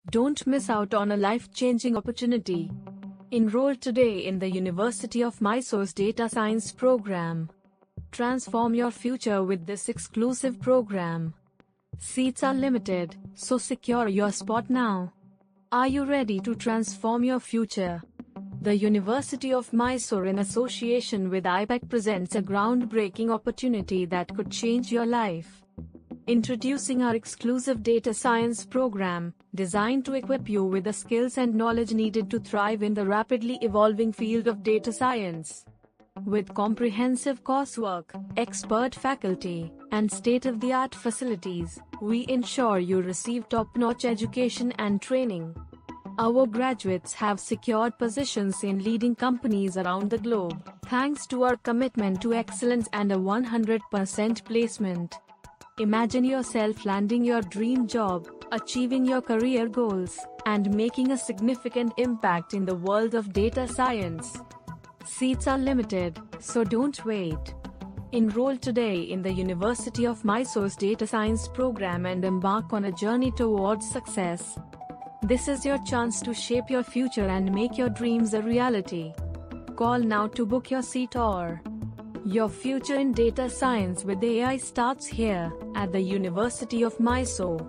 Don't miss out on a life-changing opportunity. Enroll today in the University of Mysore's Data Science program. Transform your future with this exclusive program. Seats are limited, so secure your spot now. Are you ready to transform your future? The University of Mysore, in association with iPEC, presents a groundbreaking opportunity that could change your life. Introducing our exclusive data science program, designed to equip you with the skills and knowledge needed to thrive in the rapidly evolving field of data science. With comprehensive coursework, expert faculty, and state-of-the-art facilities, we ensure you receive top-notch education and training. Our graduates have secured positions in leading companies around the globe, thanks to our commitment to excellence and a 100% placement. Imagine yourself landing your dream job, achieving your career goals, and making a significant impact in the world of data science. Seats are limited, so don't wait. Enroll today in the University of Mysore's Data Science program and embark on a journey towards success. This is your chance to shape your future and make your dreams a reality. Call now to book your seat, or your future in data science with AI starts here, at the University of Mysore.